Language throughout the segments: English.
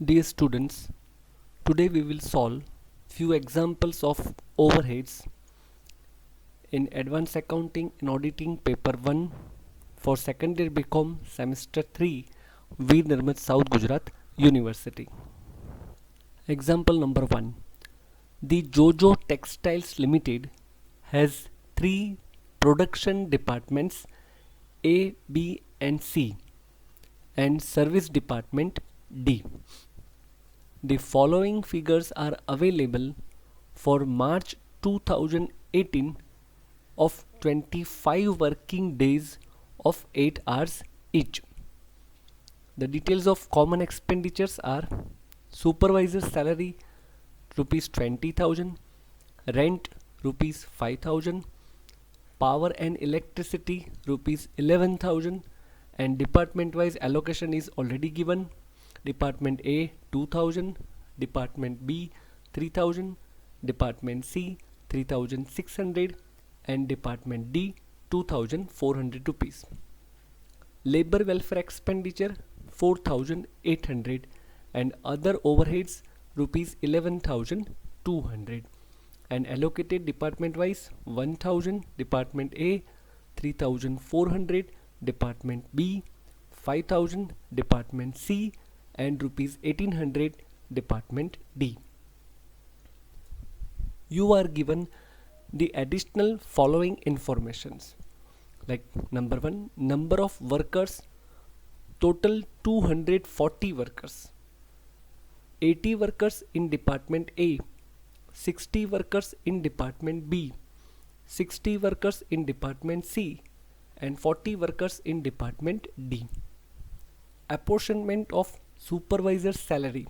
Dear students, today we will solve few examples of overheads in Advanced Accounting and Auditing Paper 1 for second year BCom semester 3 Veer Nirmat South Gujarat University. Example number 1. The Jojo Textiles Limited has 3 production departments A, B and C and service department D. The following figures are available for March 2018 of 25 working days of 8 hours each. The details of common expenditures are supervisor's salary rupees 20,000, rent rupees 5,000, power and electricity rupees 11,000, and department wise allocation is already given. Department A 2000, Department B 3000, Department C 3600 and Department D 2400 rupees. Labor welfare expenditure 4800 and other overheads rupees 11,200 and allocated department wise 1000 Department A, 3400 Department B, 5000 Department C and rupees 1800 Department D. You are given the additional following informations like number 1, number of workers, total 240 workers, 80 workers in Department A, 60 workers in Department B, 60 workers in Department C and 40 workers in Department D. Apportionment of supervisor's salary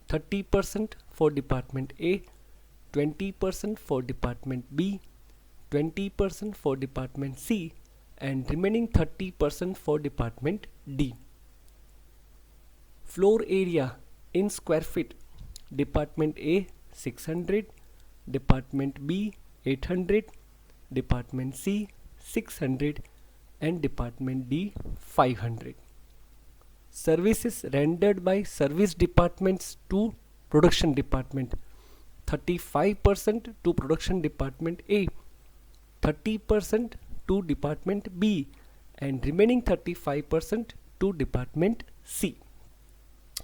30% for Department A, 20% for Department B, 20% for Department C and remaining 30% for Department D. Floor area in square feet, Department A 600, Department B 800, Department C 600 and Department D 500. Services rendered by service departments to production department 35% to production department A, 30% to Department B and remaining 35% to Department C.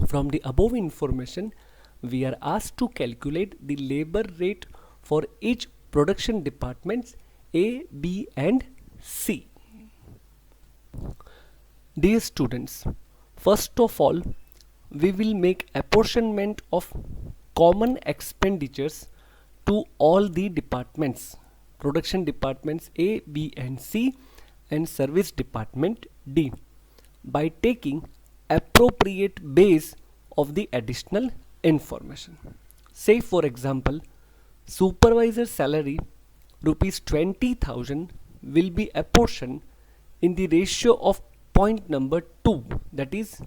From the above information, we are asked to calculate the labor rate for each production departments A, B and C. Dear students, first of all, we will make apportionment of common expenditures to all the departments, production departments A, B and C and service department D by taking appropriate base of the additional information. Say for example, supervisor salary rupees 20,000 will be apportioned in the ratio of point number 2, that is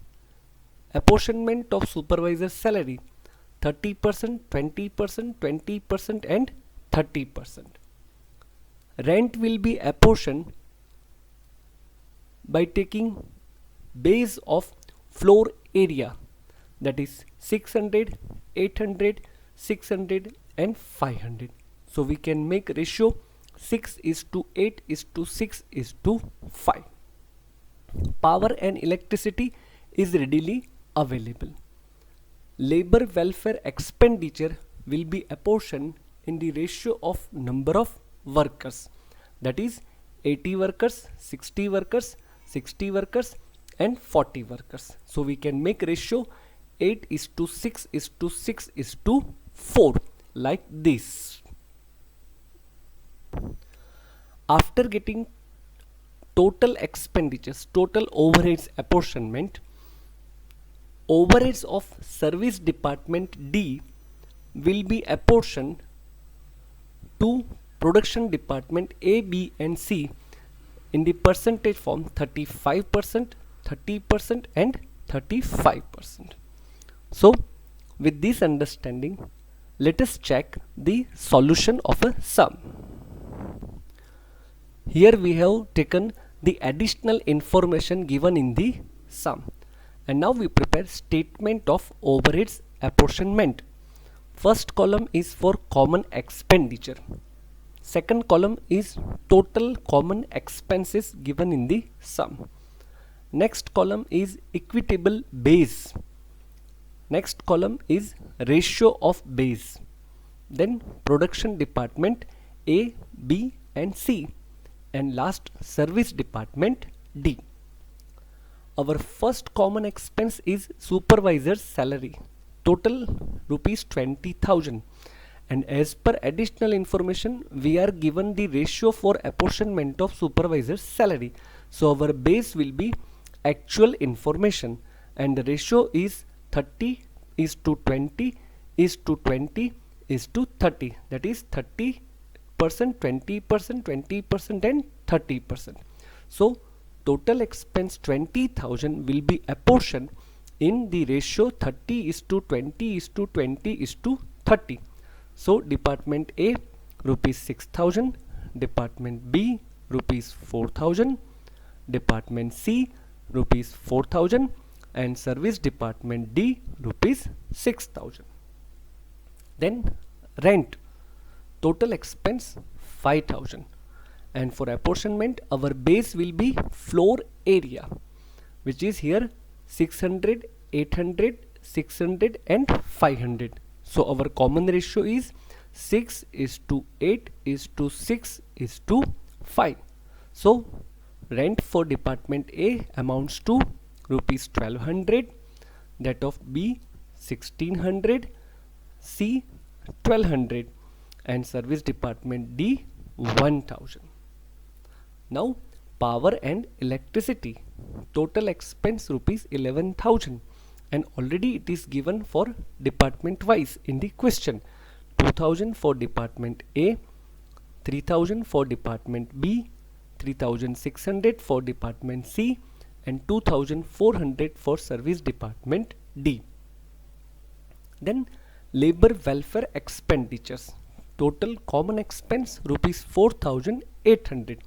apportionment of supervisor salary 30%, 20%, 20% and 30%. Rent will be apportioned by taking base of floor area, that is 600, 800, 600 and 500. So we can make ratio 6:8:6:5. Power and electricity is readily available. Labor welfare expenditure will be apportioned in the ratio of number of workers, that is 80 workers, 60 workers, 60 workers and 40 workers. So we can make ratio 8:6:6:4 like this. After getting total expenditures, total overheads apportionment, overheads of service department D will be apportioned to production department A, B and C in the percentage form 35%, 30% and 35%. So with this understanding, let us check the solution of a sum. Here we have taken the additional information given in the sum And now we prepare statement of overheads apportionment. First column is for common expenditure. Second column is total common expenses given in the sum. Next column is equitable base. Next column is ratio of base. Then production department A, B and C. And last service department D. Our first common expense is supervisor's salary. Total rupees 20,000. And as per additional information, we are given the ratio for apportionment of supervisor's salary. So our base will be actual information, and the ratio is 30 is to 20 is to 20 is to 30. That is 30%, 20%, 20% and 30%. So total expense 20,000 will be apportioned in the ratio 30 is to 20 is to 20 is to 30. So department A rupees 6,000, department B rupees 4,000, department C rupees 4,000 and service department D rupees 6,000. Then rent, total expense 5,000. And for apportionment, our base will be floor area, which is here 600, 800, 600 and 500. So our common ratio is 6 is to 8 is to 6 is to 5. So rent for department A amounts to rupees 1200, that of B 1600, C 1200 and service department D 1000. Now power and electricity, total expense rupees 11,000, and already it is given for department wise in the question. 2,000 for department A, 3,000 for department B, 3,600 for department C and 2,400 for service department D. Then labor welfare expenditures, total common expense rupees 4,800.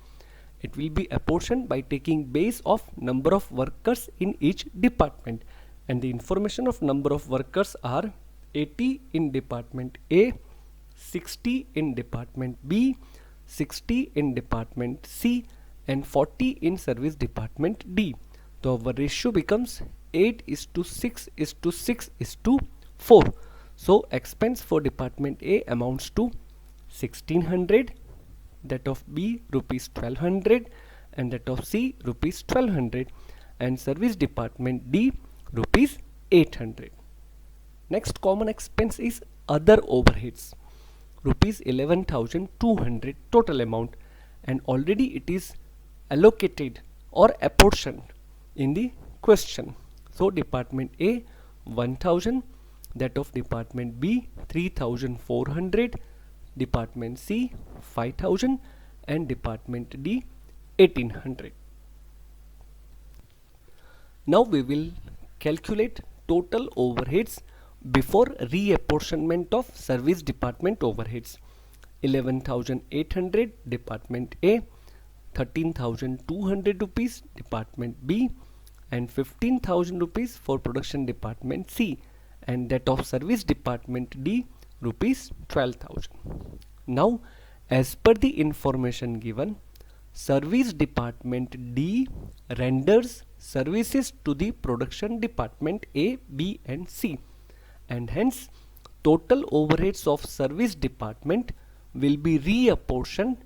It will be apportioned by taking base of number of workers in each department, and the information of number of workers are 80 in department A, 60 in department B, 60 in department C and 40 in service department D. So our ratio becomes 8 is to 6 is to 6 is to 4. So expense for department A amounts to 1600, that of B rupees 1200 and that of C rupees 1200 and service department D rupees 800. Next common expense is other overheads, rupees 11,200 total amount, and already it is allocated or apportioned in the question. So department A 1000, that of department B 3,400, department C 5,000 and department D 1,800. Now we will calculate total overheads before reapportionment of service department overheads. 11,800 department A, 13,200 rupees department B and 15,000 rupees for production department C, and that of service department D rupees 12,000. Now as per the information given, service department D renders services to the production department A, B and C, and hence total overheads of service department will be reapportioned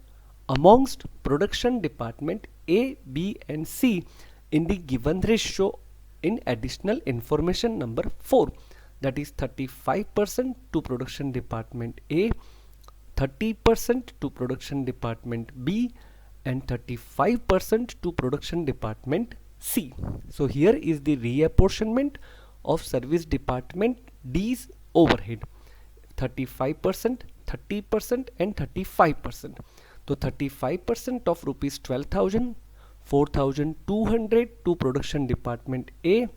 amongst production department A, B and C in the given ratio in additional information number 4, that is 35% to production department A, 30% to production department B and 35% to production department C. So here is the reapportionment of service department D's overhead, 35%, 30% and 35%. So 35% of rupees 12,000, 4,200 to production department A,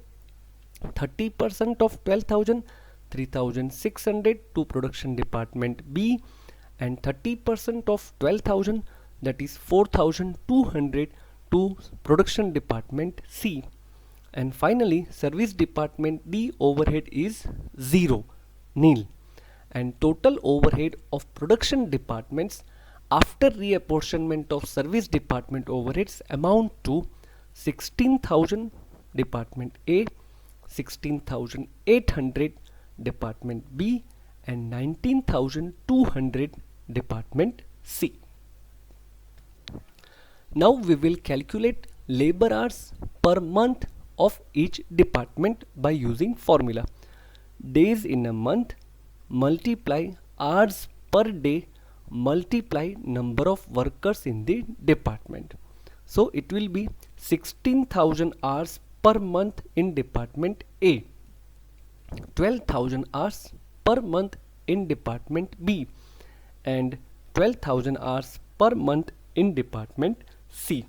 30% of 12,000, 3,600 to production department B and 30% of 12,000, that is 4,200 to production department C, And finally, service department D overhead is 0, nil. And total overhead of production departments after reapportionment of service department overheads amount to 16,000 department A, 16,800 department B, and 19,200 department C. Now we will calculate labor hours per month of each department by using formula. Days in a month multiply hours per day multiply number of workers in the department. So it will be 16,000 hours per month in department A, 12,000 hours per month in department B, and 12,000 hours per month in department C.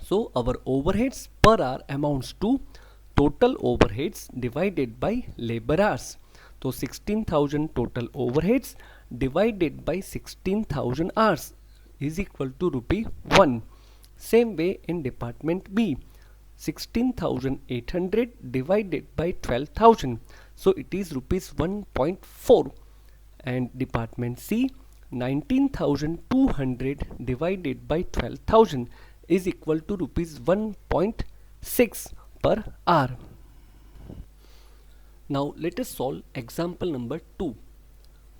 So our overheads per hour amounts to total overheads divided by labor hours. So 16,000 total overheads divided by 16,000 hours is equal to rupee 1. Same way in department B, 16,800 divided by 12,000. So it is rupees 1.4. And department C, 19,200 divided by 12,000 is equal to rupees 1.6 per hour. Now let us solve example number 2.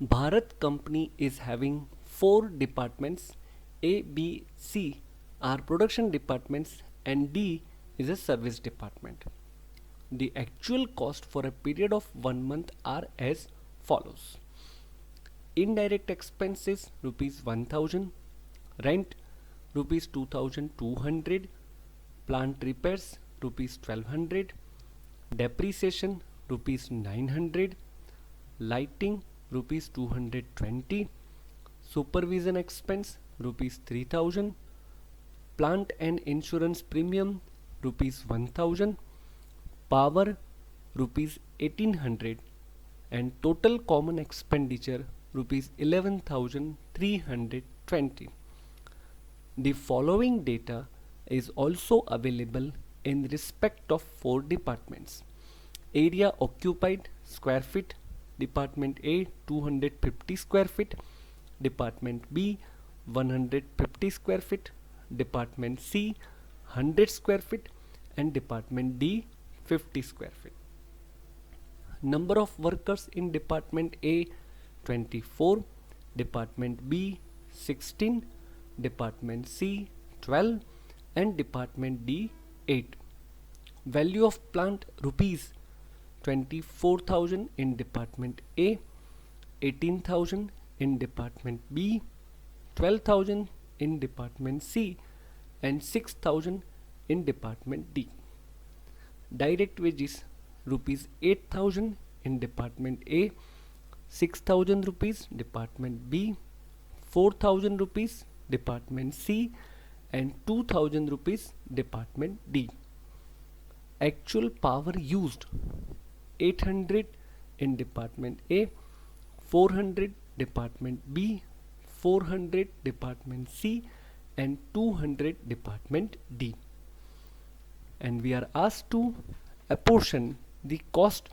Bharat company is having 4 departments. A, B, C are production departments and D is a service department. The actual cost for a period of 1 month are as follows. Indirect expenses rupees 1000, rent rupees 2200, plant repairs rupees 1200, depreciation rupees 900, lighting rupees 220, supervision expense rupees 3000, plant and insurance premium rupees 1000, power rupees 1800, and total common expenditure rupees 11,320. The following data is also available in respect of 4 departments. Area occupied square feet, department A 250 square feet, department B 150 square feet, department C 100 square feet, and department D 50 square feet. Number of workers in department A 24, department B 16, department C 12, and department D 8. Value of plant rupees 24,000 in department A, 18,000 in department B, 12,000 in department C, and 6,000 in department D. Direct wages rupees 8,000 in department A, 6,000 rupees department B, 4,000 rupees department C, and 2,000 rupees department D. Actual power used 800 in department A, 400 department B, 400 department C, and 200 department D. And we are asked to apportion the cost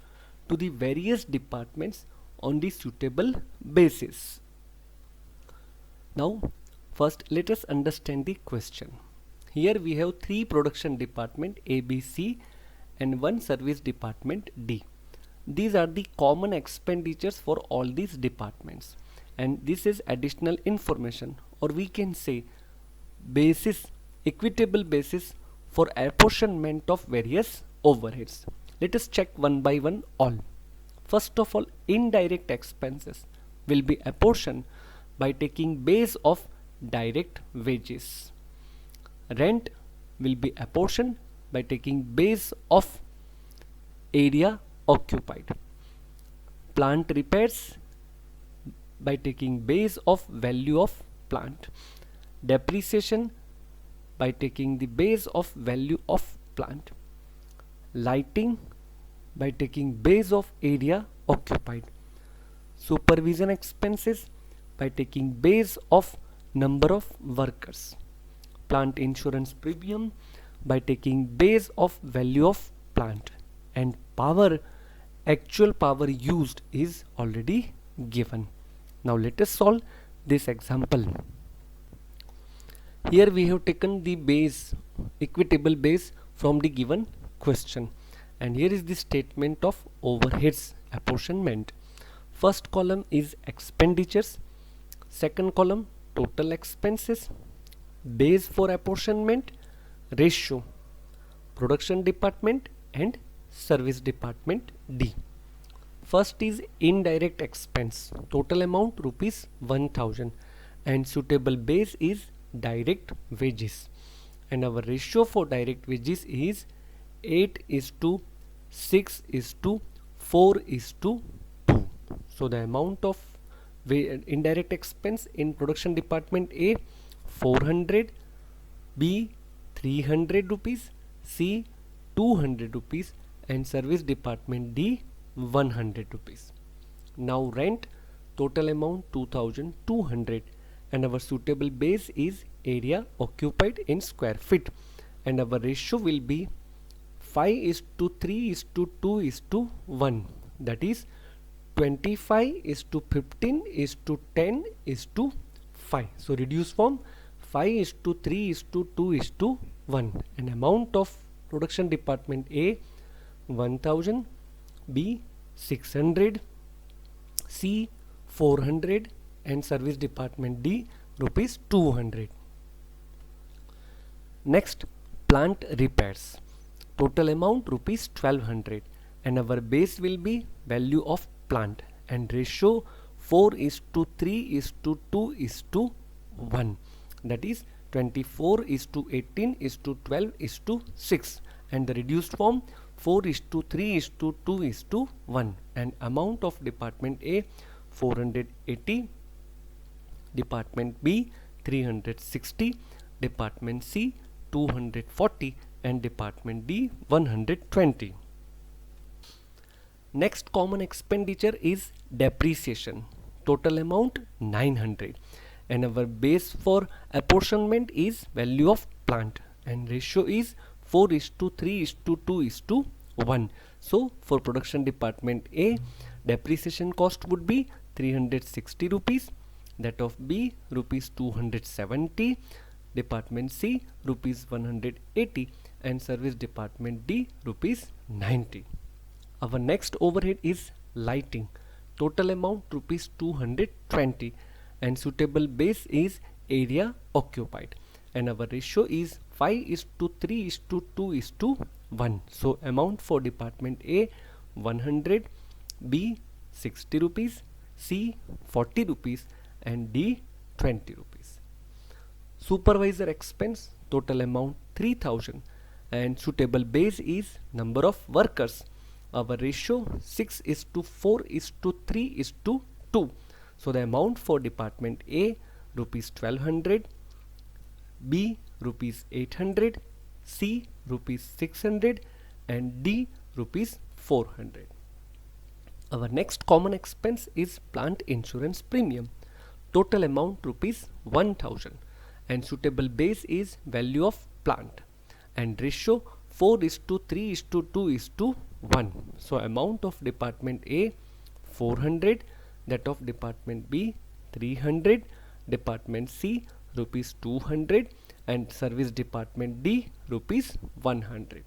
to the various departments on the suitable basis. Now first let us understand the question. Here we have 3 production department A, B, C and 1 service department D. These are the common expenditures for all these departments, and this is additional information, or we can say basis, equitable basis for apportionment of various overheads. Let us check one by one all. First of all, indirect expenses will be apportioned by taking base of direct wages. Rent will be apportioned by taking base of area occupied. Plant repairs by taking base of value of plant. Depreciation by taking the base of value of plant. Lighting by taking base of area occupied. Supervision expenses by taking base of number of workers. Plant insurance premium by taking base of value of plant, and power, actual power used, is already given. Now let us solve this example. Here we have taken the base, equitable base from the given question, and here is the statement of overheads apportionment. First column is expenditures, second column total expenses, base for apportionment, ratio, production department and service department D. First is indirect expense, total amount rupees 1000, and suitable base is direct wages, and our ratio for direct wages is 8:6:4:2. So the amount of indirect expense in production department A 400, B 300 rupees, C 200 rupees, and service department D 100 rupees. Now rent, total amount 2200, and our suitable base is area occupied in square feet, and our ratio will be 5:3:2:1, that is 25:15:10:5. So reduce form 5:3:2:1, and amount of production department A 1000, B 600, C 400, and service department D rupees 200. Next, plant repairs, total amount rupees 1200, and our base will be value of plant, and ratio 4:3:2:1, that is 24:18:12:6, and the reduced form 4:3:2:1, and amount of department A 480, department B 360, department C 240, and department D 120. Next common expenditure is depreciation, total amount 900, and our base for apportionment is value of plant, and ratio is 4:3:2:1. So for production department A, depreciation cost would be 360 rupees, that of B rupees 270, department C rupees 180, and service department D rupees 90. Our next overhead is lighting, total amount rupees 220, and suitable base is area occupied, and our ratio is 5:3:2:1. So amount for department A 100, B 60 rupees, C 40 rupees, and D 20 rupees. Supervisor expense, total amount 3000, and suitable base is number of workers. Our ratio 6:4:3:2. So the amount for department A rupees 1200, B rupees 800, C rupees 600, and D rupees 400. Our next common expense is plant insurance premium, total amount rupees 1000, and suitable base is value of plant, and ratio 4:3:2:1. So amount of department A 400, that of department B 300, department C rupees 200, and service department D rupees 100.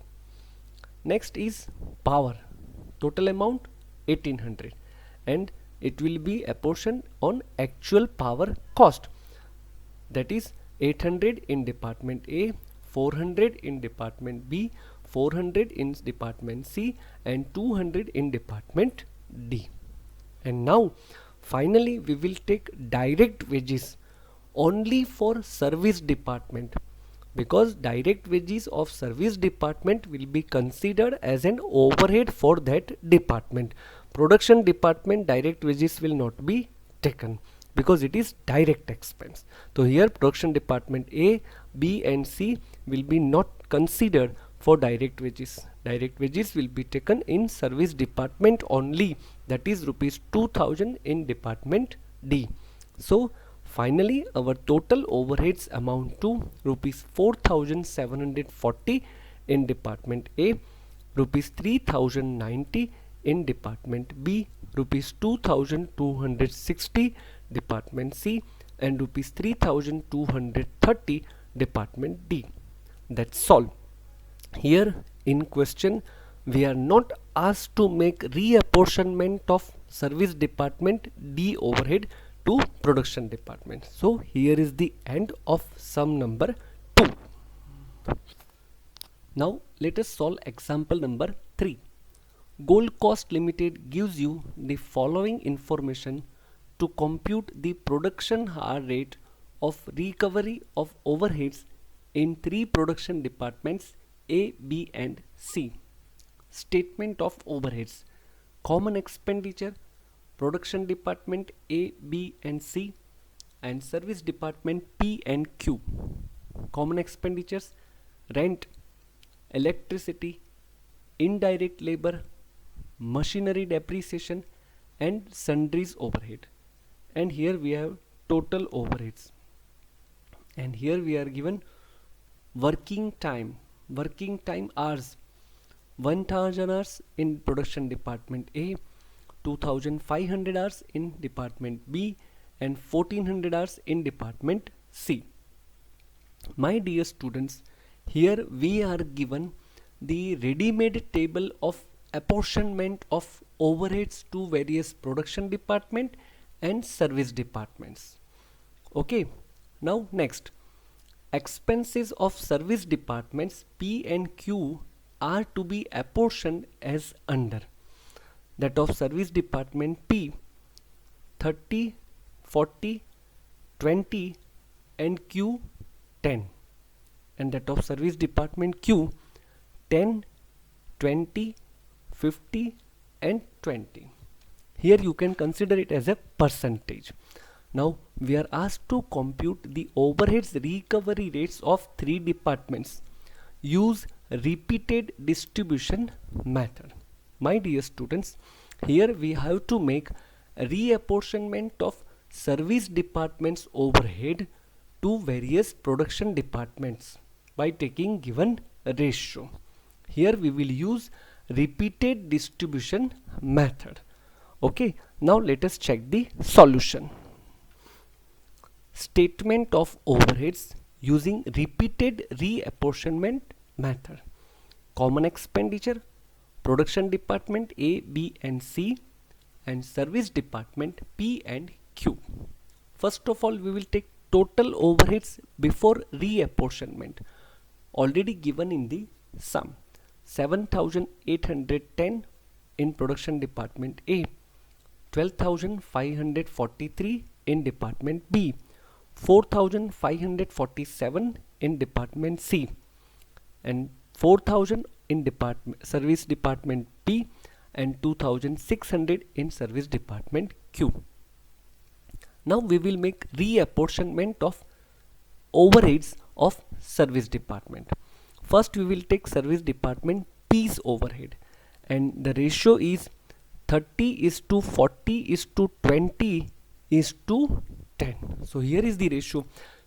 Next is power, total amount 1800, and it will be apportioned on actual power cost, that is 800 in department A, 400 in department B, 400 in department C, and 200 in department D. And now finally we will take direct wages only for service department, because direct wages of service department will be considered as an overhead for that department. Production department direct wages will not be taken because it is direct expense. So here production department A, B and C will be not considered for direct wages. Direct wages will be taken in service department only, that is rupees 2000 in department D. So Finally, our total overheads amount to rupees 4,740 in department A, rupees 3,090 in department B, rupees 2,260 department C, and rupees 3,230 department D. That's all. Here in question we are not asked to make reapportionment of service department D overhead to production department. So here is the end of sum number 2. Now let us solve example number 3. Gold Coast Limited gives you the following information to compute the production hour rate of recovery of overheads in 3 production departments A, B and C. Statement of overheads. Common expenditure, production department A, B and C, and service department P and Q. Common expenditures: rent, electricity, indirect labor, machinery depreciation and sundries overhead. And here we have total overheads, and here we are given working time hours: 1000 hours in production department A, 2500 hours in department B and 1400 hours in department C. My dear students, here we are given the ready-made table of apportionment of overheads to various production department and service departments. Okay, now next, expenses of service departments P and Q are to be apportioned as under: that of service department P 30, 40, 20 and Q 10, and that of service department Q 10, 20, 50 and 20. Here you can consider it as a percentage. Now we are asked to compute the overheads recovery rates of 3 departments. Use repeated distribution method. My dear students, here we have to make a reapportionment of service departments overhead to various production departments by taking given ratio. Here we will use repeated distribution method. Okay, now let us check the solution. Statement of overheads using repeated reapportionment method. Common expenditure, production department A, B and C, and service department P and Q. First of all, we will take total overheads before reapportionment, already given in the sum: 7,810 in production department A, 12,543 in department B, 4,547 in department C, and 4,000 in service department P, and 2,600 in service department Q. Now we will make reapportionment of overheads of service department. First we will take service department P's overhead, and the ratio is 30:40:20:10. So here is the ratio: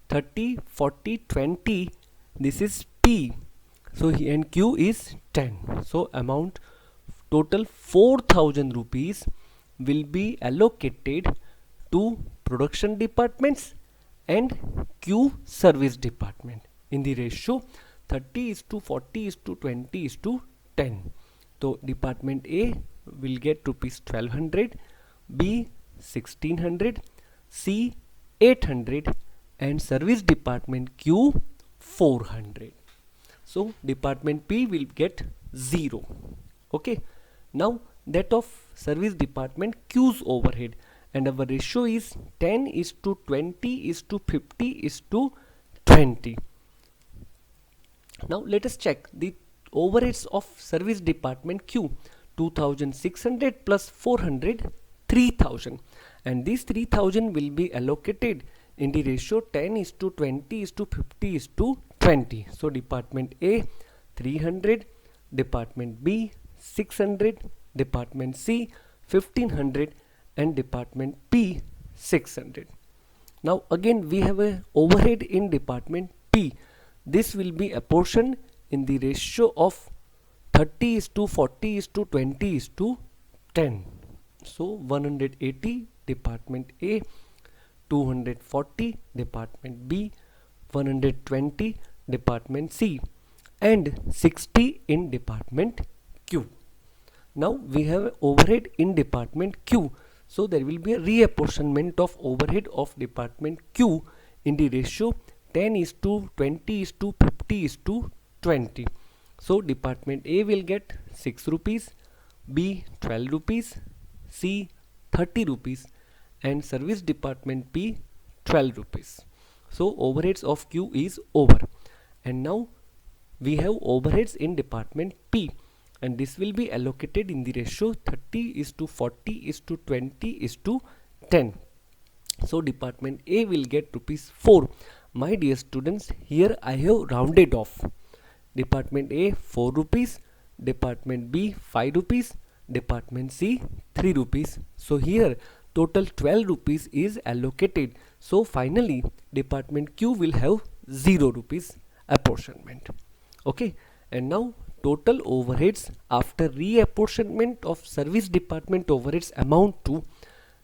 30:40:20. This is P. So and Q is 10. So amount total 4,000 rupees will be allocated to production departments and Q service department in the ratio 30:40:20:10. So department A will get rupees 1200, B 1600, C 800 and service department Q 400. So department P will get 0. Okay, now that of service department Q's overhead, and our ratio is 10:20:50:20. Now let us check the overheads of service department Q. 2,600 plus 400, 3,000, and these 3,000 will be allocated in the ratio 10:20:50:20. So department A 300, department B 600, department C 1500 and department P 600. Now again we have a overhead in department P. This will be apportioned in the ratio of 30 is to 40 is to 20 is to 10. So 180 department A, 240 department B, 120 department C, and 60 in department Q. Now we have overhead in department Q. So there will be a reapportionment of overhead of department Q in the ratio 10 is to 20 is to 50 is to 20. So department A will get 6 rupees, B 12 rupees, C 30 rupees, and service department P 12 rupees. So overheads of Q is over. And now we have overheads in department P, and this will be allocated in the ratio 30 is to 40 is to 20 is to 10. So department A will get rupees 4. My dear students, here I have rounded off. Department A 4 rupees, department B 5 rupees, department C 3 rupees. So here total 12 rupees is allocated. So finally department Q will have 0 rupees apportionment. Okay, and now total overheads after reapportionment of service department overheads amount to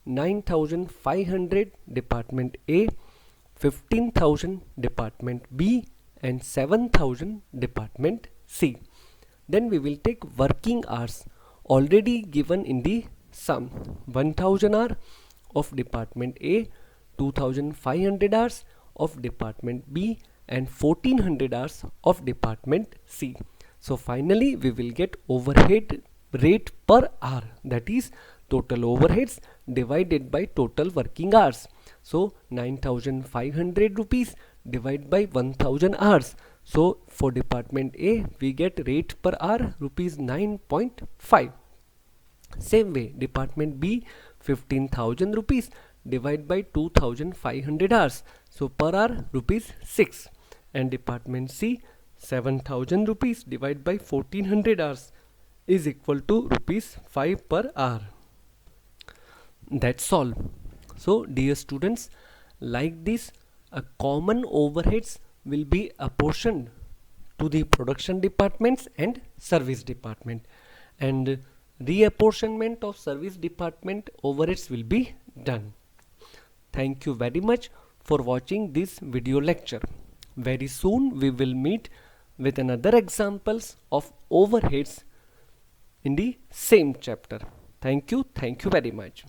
9,500 department A, 15,000 department B, and 7,000 department C. Then we will take working hours already given in the sum. 1,000 hour of department A, 2,500 hours of department B, and 1,400 hours of department C. So finally we will get overhead rate per hour, that is total overheads divided by total working hours. So 9,500 rupees divided by 1,000 hours. So for department A we get rate per hour rupees 9.5. Same way department B 15,000 rupees divided by 2,500 hours. So per hour rupees 6. And department C 7,000 rupees divided by 1,400 hours is equal to rupees 5 per hour. That's all. So dear students, like this a common overheads will be apportioned to the production departments and service department, and reapportionment of service department overheads will be done. Thank you very much for watching this video lecture. Very soon we will meet with another examples of overheads in the same chapter. Thank you very much.